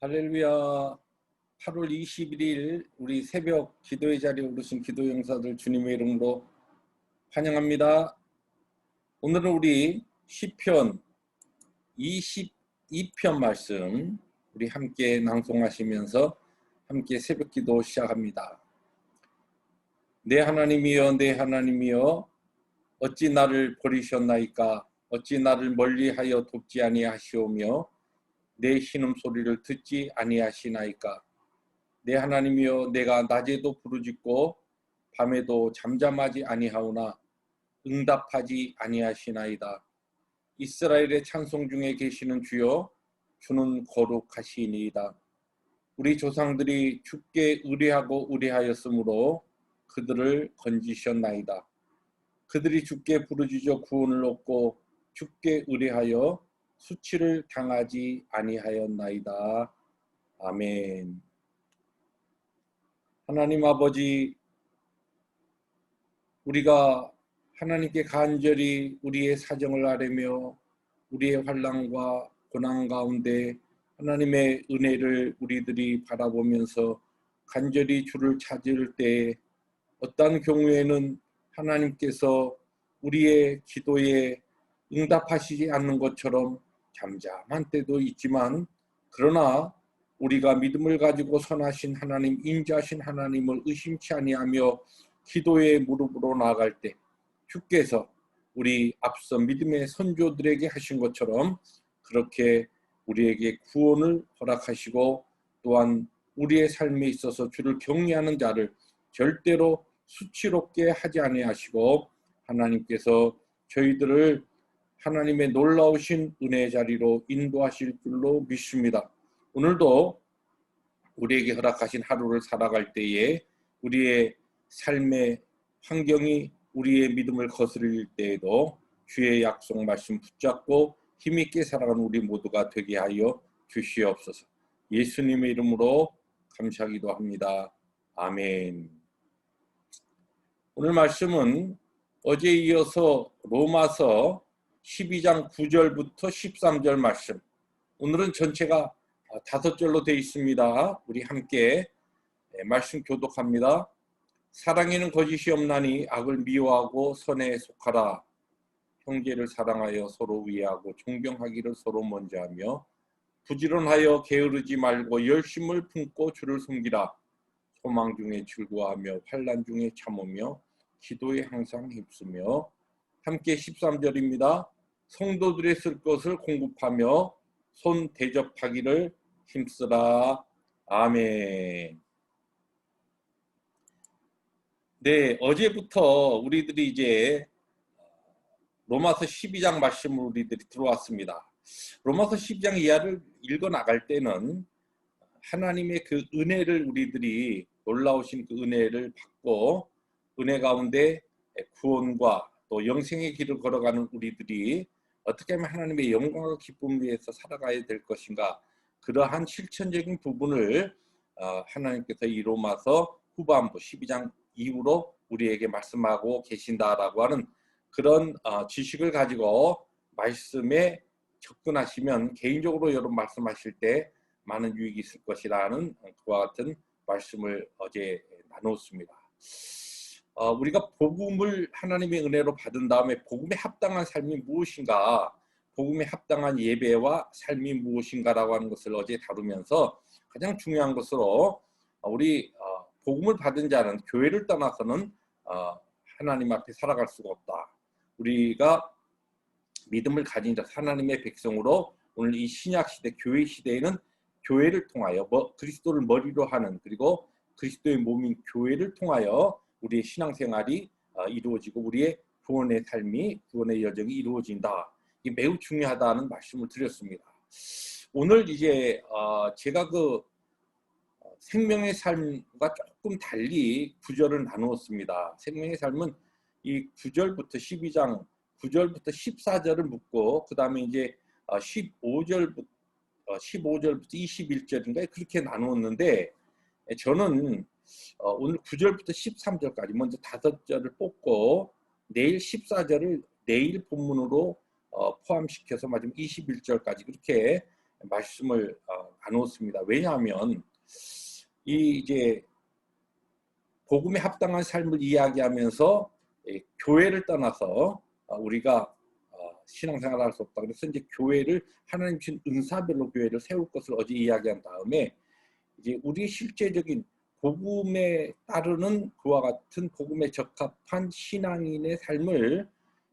할렐루야. 8월 21일 우리 새벽 기도의 자리에 오르신 기도 용사들 주님의 이름으로 환영합니다. 오늘은 우리 시편 22편 말씀 우리 함께 낭송하시면서 함께 새벽 기도 시작합니다. 내 하나님이여 내 하나님이여 어찌 나를 버리셨나이까 어찌 나를 멀리하여 돕지 아니하시오며 내 신음소리를 듣지 아니하시나이까. 내 하나님이여 내가 낮에도 부르짖고 밤에도 잠잠하지 아니하오나 응답하지 아니하시나이다. 이스라엘의 찬송 중에 계시는 주여 주는 거룩하시니이다. 우리 조상들이 주께 의뢰하고 의뢰하였으므로 그들을 건지셨나이다. 그들이 주께 부르짖어 구원을 얻고 주께 의뢰하여 수치를 당하지 아니하였나이다. 아멘. 하나님 아버지, 우리가 하나님께 간절히 우리의 사정을 아뢰며 우리의 환난과 고난 가운데 하나님의 은혜를 우리들이 바라보면서 간절히 주를 찾을 때 어떤 경우에는 하나님께서 우리의 기도에 응답하시지 않는 것처럼 잠잠한 때도 있지만, 그러나 우리가 믿음을 가지고 선하신 하나님, 인자하신 하나님을 의심치 아니하며 기도의 무릎으로 나아갈 때 주께서 우리 앞서 믿음의 선조들에게 하신 것처럼 그렇게 우리에게 구원을 허락하시고, 또한 우리의 삶에 있어서 주를 경외하는 자를 절대로 수치롭게 하지 아니하시고 하나님께서 저희들을 하나님의 놀라우신 은혜의 자리로 인도하실 줄로 믿습니다. 오늘도 우리에게 허락하신 하루를 살아갈 때에 우리의 삶의 환경이 우리의 믿음을 거스릴 때에도 주의 약속 말씀 붙잡고 힘있게 살아가는 우리 모두가 되게 하여 주시옵소서. 예수님의 이름으로 감사하기도 합니다. 아멘. 오늘 말씀은 어제에 이어서 로마서 12장 9절부터 13절 말씀, 오늘은 전체가 5절로 되어 있습니다. 우리 함께 말씀 교독합니다. 사랑에는 거짓이 없나니 악을 미워하고 선에 속하라. 형제를 사랑하여 서로 위하고 존경하기를 서로 먼저 하며 부지런하여 게으르지 말고 열심을 품고 주를 섬기라. 소망 중에 즐거워하며 환난 중에 참으며 기도에 항상 힘쓰며. 함께 13절입니다. 성도들의 쓸 것을 공급하며 손 대접하기를 힘쓰라. 아멘. 네, 어제부터 우리들이 이제 로마서 12장 말씀으로 우리들이 들어왔습니다. 로마서 12장 이하를 읽어 나갈 때는 하나님의 그 은혜를 우리들이 놀라우신 그 은혜를 받고 은혜 가운데 구원과 또 영생의 길을 걸어가는 우리들이 어떻게 하면 하나님의 영광과 기쁨 위해서 살아가야 될 것인가, 그러한 실천적인 부분을 하나님께서 이 로마서 후반부 12장 이후로 우리에게 말씀하고 계신다라고 하는 그런 지식을 가지고 말씀에 접근하시면 개인적으로 여러분 말씀하실 때 많은 유익이 있을 것이라는 그와 같은 말씀을 어제 나눴습니다. 우리가 복음을 하나님의 은혜로 받은 다음에 복음에 합당한 삶이 무엇인가, 복음에 합당한 예배와 삶이 무엇인가라고 하는 것을 어제 다루면서 가장 중요한 것으로 우리 복음을 받은 자는 교회를 떠나서는 하나님 앞에 살아갈 수가 없다. 우리가 믿음을 가진 자, 하나님의 백성으로 오늘 이 신약시대 교회 시대에는 교회를 통하여 그리스도를 머리로 하는, 그리고 그리스도의 몸인 교회를 통하여 우리의 신앙생활이 이루어지고 우리의 구원의 삶이, 구원의 여정이 이루어진다. 이게 매우 중요하다는 말씀을 드렸습니다. 오늘 이제 제가 그 생명의 삶과 조금 달리 구절을 나누었습니다. 생명의 삶은 이 9절부터 12장 9절부터 14절을 묻고 그 다음에 이제 15절부터 21절인가 그렇게 나누었는데, 저는 오늘 9절부터 13절까지 먼저 5절을 뽑고 내일 14절을 내일 본문으로 포함시켜서 마지막 21절까지 그렇게 말씀을 나누었습니다. 왜냐하면 이제 복음에 합당한 삶을 이야기하면서 교회를 떠나서 우리가 신앙생활을 할 수 없다. 그래서 이제 교회를 하나님 주신 은사별로 교회를 세울 것을 어제 이야기한 다음에 이제 우리의 실제적인 복음에 따르는 그와 같은 복음에 적합한 신앙인의 삶을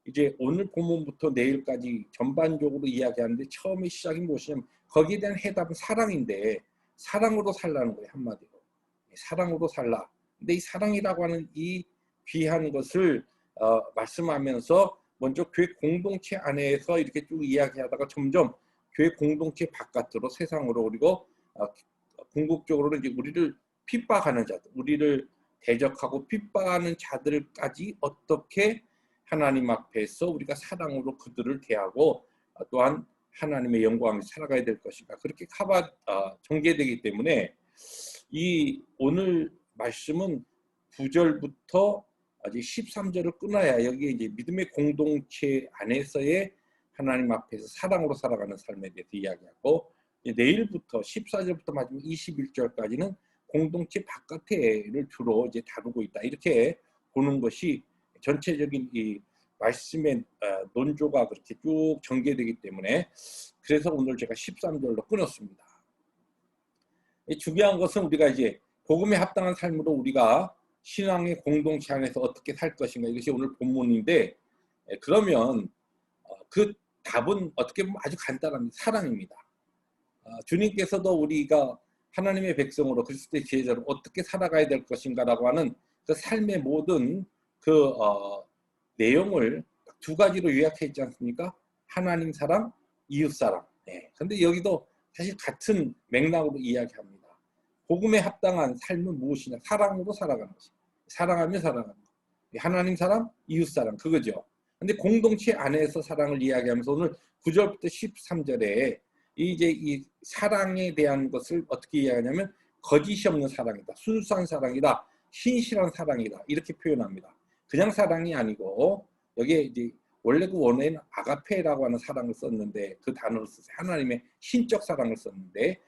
이제 오늘 본문부터 내일까지 전반적으로 이야기하는데 처음에 시작이 무엇이냐면 거기에 대한 해답은 사랑인데 사랑으로 살라는 거예요. 한마디로. 사랑으로 살라. 근데 이 사랑이라고 하는 이 귀한 것을 말씀하면서 먼저 교회 공동체 안에서 이렇게 쭉 이야기하다가 점점 교회 공동체 바깥으로 세상으로 그리고 궁극적으로 이제 우리를 핍박하는 자들, 우리를 대적하고 핍박하는 자들까지 어떻게 하나님 앞에서 우리가 사랑으로 그들을 대하고 또한 하나님의 영광을 살아가야 될 것인가 그렇게 전개되기 때문에 이 오늘 말씀은 9절부터 아직 13절을 끊어야 여기에 이제 믿음의 공동체 안에서의 하나님 앞에서 사랑으로 살아가는 삶에 대해서 이야기하고 내일부터 14절부터 마지막 21절까지는 공동체 바깥에를 주로 이제 다루고 있다. 이렇게 보는 것이 전체적인 이 말씀의 논조가 그렇게 쭉 전개되기 때문에 그래서 오늘 제가 13절로 끊었습니다. 중요한 것은 우리가 이제 복음에 합당한 삶으로 우리가 신앙의 공동체 안에서 어떻게 살 것인가 이것이 오늘 본문인데 그러면 그 답은 어떻게 보면 아주 간단합니다. 사랑입니다. 주님께서도 우리가 하나님의 백성으로 그리스도의 제자로 어떻게 살아가야 될 것인가라고 하는 그 삶의 모든 그 내용을 두 가지로 요약해 있지 않습니까? 하나님 사랑, 이웃 사랑. 그런데 여기도 사실 같은 맥락으로 이야기합니다. 복음에 합당한 삶은 무엇이냐? 사랑으로 살아가는 것이. 사랑하며 살아가는 것. 하나님 사랑, 이웃 사랑 그거죠. 근데 공동체 안에서 사랑을 이야기하면서 오늘 9절부터 13절에 이제 이 사랑에 대한 것을 어떻게 이야기하냐면 거짓이 없는 사랑이다. 순수한 사랑이다. 신실한 사랑이다. 이렇게 표현합니다. 그냥 사랑이 아니고 여기에 이제 원래 그 원어에는 아가페라고 하는 사랑을 썼는데 그 단어를 썼어요. 하나님의 신적 사랑을 썼는데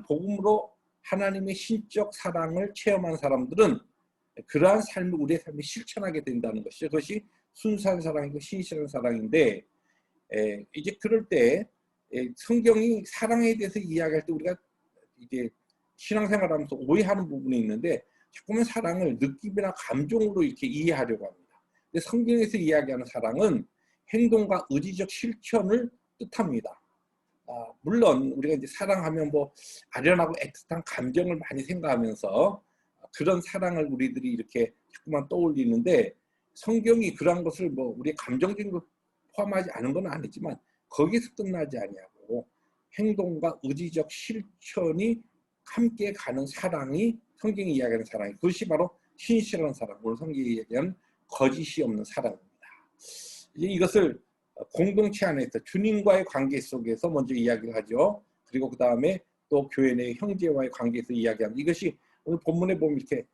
복음으로 하나님의 신적 사랑을 체험한 사람들은 그러한 삶을 우리의 삶에 실천하게 된다는 것이죠. 그것이 순수한 사랑이고 신실한 사랑인데 이제 그럴 때 성경이 사랑에 대해서 이야기할 때 우리가 이제 신앙생활하면서 오해하는 부분이 있는데 자꾸만 사랑을 느낌이나 감정으로 이렇게 이해하려고 합니다. 근데 성경에서 이야기하는 사랑은 행동과 의지적 실천을 뜻합니다. 물론 우리가 이제 사랑하면 뭐 아련하고 애틋한 감정을 많이 생각하면서 그런 사랑을 우리들이 이렇게 자꾸만 떠올리는데 성경이 그러한 것을 뭐 우리 감정적인 걸 포함하지 않은 건 아니지만 거기서 끝나지 아니하고 행동과 의지적 실천이 함께 가는 사랑이 성경이 이야기하는 사랑이 그것이 바로 신실한 사랑, 오늘 성경이 이야기하는 거짓이 없는 사랑입니다. 이제 이것을 공동체 안에서 주님과의 관계 속에서 먼저 이야기를 하죠. 그리고 그 다음에 또 교회 내 형제와의 관계에서 이야기하는 이것이 오늘 본문에 보면 이렇게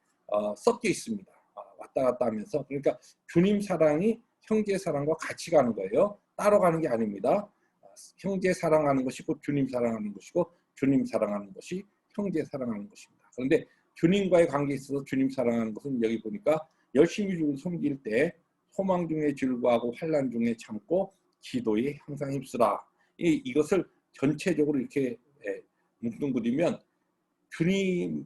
섞여 있습니다. 왔다 갔다 하면서 그러니까 주님 사랑이 형제 사랑과 같이 가는 거예요. 따로 가는 게 아닙니다. 형제 사랑하는 것이 곧 주님 사랑하는 것이고 주님 사랑하는 것이 형제 사랑하는 것입니다. 그런데 주님과의 관계에 있어서 주님 사랑하는 것은 여기 보니까 열심히 주를 섬길 때 소망 중에 즐거워하고 환난 중에 참고 기도에 항상 힘쓰라. 이것을 전체적으로 이렇게 뭉뚱그리면 주님을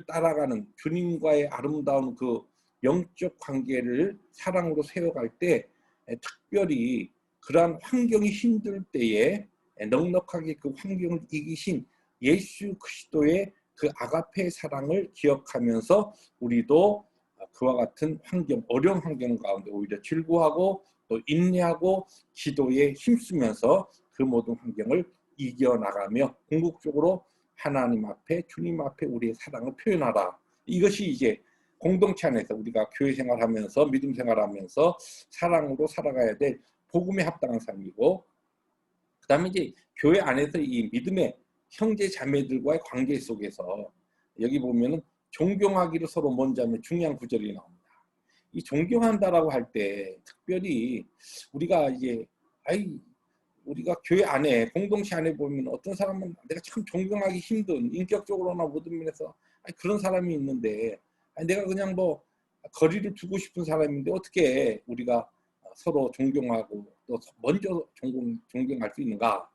따라가는 주님과의 아름다운 그 영적 관계를 사랑으로 세워갈 때 특별히 그러한 환경이 힘들 때에 넉넉하게 그 환경을 이기신 예수 그리스도의 그 아가페 사랑을 기억하면서 우리도 그와 같은 환경, 어려운 환경 가운데 오히려 즐거워하고 또 인내하고 기도에 힘쓰면서 그 모든 환경을 이겨나가며 궁극적으로 하나님 앞에 주님 앞에 우리의 사랑을 표현하라. 이것이 이제 공동체 안에서 우리가 교회 생활하면서 믿음 생활하면서 사랑으로 살아가야 될 복음에 합당한 삶이고 그 다음에 이제 교회 안에서 이 믿음의 형제 자매들과의 관계 속에서 여기 보면은 존경하기를 서로 먼저 하면 중요한 구절이 나옵니다. 이 존경한다라고 할 때 특별히 우리가 이제 우리가 교회 안에 공동체 안에 보면 어떤 사람은 내가 참 존경하기 힘든 인격적으로나 모든 면에서 그런 사람이 있는데 내가 그냥 뭐 거리를 두고 싶은 사람인데 어떻게 우리가 서로 존경하고 또 먼저 존경할 수 있는가?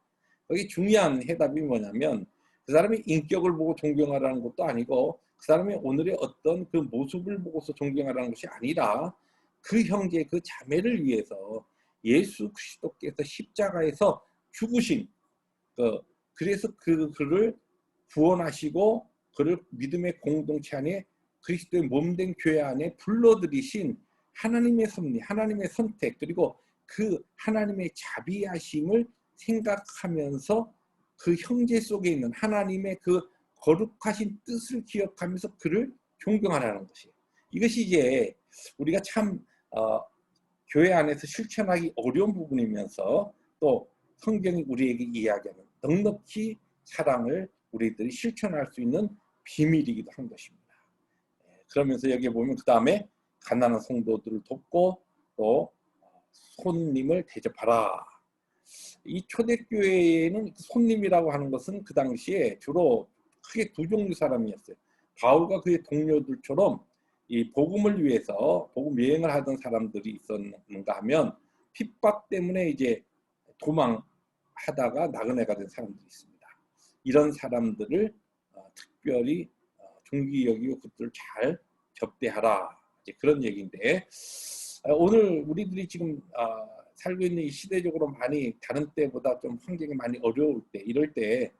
여기 중요한 해답이 뭐냐면 그 사람의 인격을 보고 존경하라는 것도 아니고 그 사람의 오늘의 어떤 그 모습을 보고서 존경하라는 것이 아니라 그 형제 그 자매를 위해서 예수 그리스도께서 십자가에서 죽으신 그래서 그를 구원하시고 그를 믿음의 공동체 안에 그리스도의 몸된 교회 안에 불러들이신 하나님의 섭리, 하나님의 선택 그리고 그 하나님의 자비하심을 생각하면서 그 형제 속에 있는 하나님의 그 거룩하신 뜻을 기억하면서 그를 존경하라는 것이에요. 이것이 이제 우리가 참 교회 안에서 실천하기 어려운 부분이면서 또 성경이 우리에게 이야기하는 넉넉히 사랑을 우리들이 실천할 수 있는 비밀이기도 한 것입니다. 그러면서 여기에 보면 그 다음에 가난한 성도들을 돕고 또 손님을 대접하라. 이 초대교회에는 손님이라고 하는 것은 그 당시에 주로 크게 두 종류 사람이었어요. 바울과 그의 동료들처럼 이 복음을 위해서 복음 여행을 하던 사람들이 있었는가 하면 핍박 때문에 이제 도망하다가 나그네가 된 사람들이 있습니다. 이런 사람들을 특별히 존귀 여기고 그들을 잘 접대하라. 이제 그런 얘기인데 오늘 우리들이 지금 살고 있는 이 시대적으로 많이 다른 때보다 좀 환경이 많이 어려울 때 이럴 때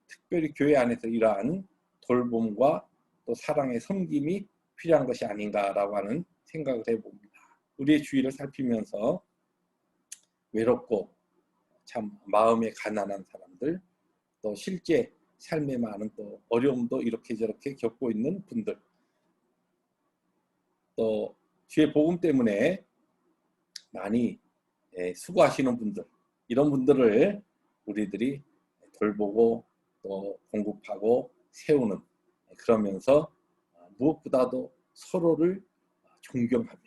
특별히 교회 안에서 이러한 돌봄과 또 사랑의 섬김이 필요한 것이 아닌가라고 하는 생각을 해봅니다. 우리의 주위를 살피면서 외롭고 참 마음에 가난한 사람들 또 실제 삶에 많은 또 어려움도 이렇게 저렇게 겪고 있는 분들 또 주의 복음 때문에 많이 수고하시는 분들 이런 분들을 우리들이 돌보고 또 공급하고 세우는 그러면서 무엇보다도 서로를 존경하며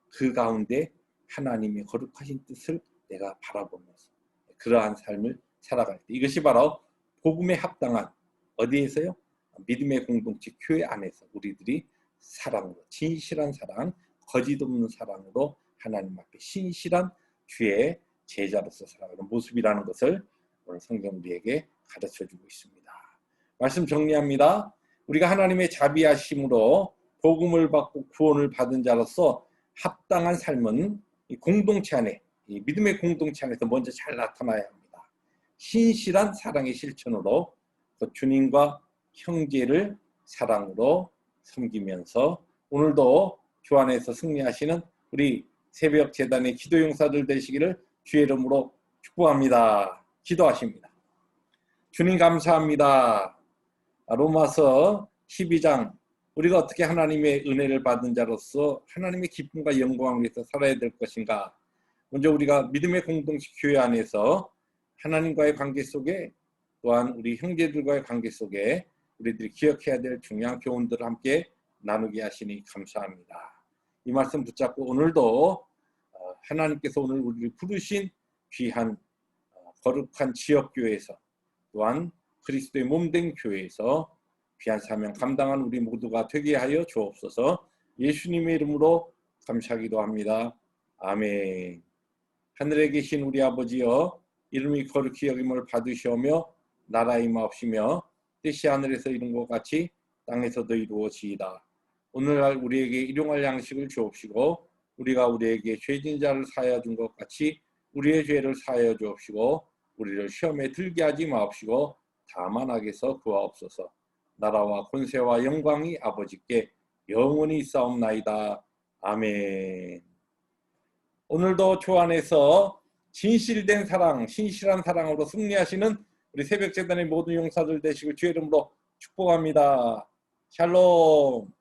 그 가운데 하나님의 거룩하신 뜻을 내가 바라보면서 그러한 삶을 살아갈 때 이것이 바로 복음에 합당한 어디에서요? 믿음의 공동체 교회 안에서 우리들이 사랑으로 진실한 사랑 거짓 없는 사랑으로 하나님 앞에 신실한 주의 제자로서 살아가는 모습이라는 것을 오늘 성경 우리에게 가르쳐주고 있습니다. 말씀 정리합니다. 우리가 하나님의 자비하심으로 복음을 받고 구원을 받은 자로서 합당한 삶은 이 공동체 안에 이 믿음의 공동체 안에서 먼저 잘 나타나야 합니다. 신실한 사랑의 실천으로 주님과 형제를 사랑으로 섬기면서 오늘도 주 안에서 승리하시는 우리 새벽 재단의 기도 용사들 되시기를 주의 이름으로 축복합니다. 기도하십니다. 주님 감사합니다. 로마서 12장 우리가 어떻게 하나님의 은혜를 받은 자로서 하나님의 기쁨과 영광을 위해서 살아야 될 것인가. 먼저 우리가 믿음의 공동체 교회 안에서 하나님과의 관계 속에 또한 우리 형제들과의 관계 속에 우리들이 기억해야 될 중요한 교훈들을 함께 나누게 하시니 감사합니다. 이 말씀 붙잡고 오늘도 하나님께서 오늘 우리를 부르신 귀한 거룩한 지역교회에서 또한 그리스도의 몸된 교회에서 귀한 사명 감당한 우리 모두가 되게 하여 주옵소서. 예수님의 이름으로 감사하기도 합니다. 아멘. 하늘에 계신 우리 아버지여 이름이 거룩히 여김을 받으시오며 나라 임하옵시며 뜻이 하늘에서 이룬 것 같이 땅에서도 이루어지이다. 오늘날 우리에게 일용할 양식을 주옵시고 우리가 우리에게 죄진 자를 사하여 준 것 같이 우리의 죄를 사하여 주옵시고 우리를 시험에 들게 하지 마옵시고 다만 악에서 구하옵소서. 나라와 권세와 영광이 아버지께 영원히 있사옵나이다. 아멘. 오늘도 주 안에서 진실된 사랑, 신실한 사랑으로 승리하시는 우리 새벽재단의 모든 용사들 되시길 주의 이름으로 축복합니다. 샬롬.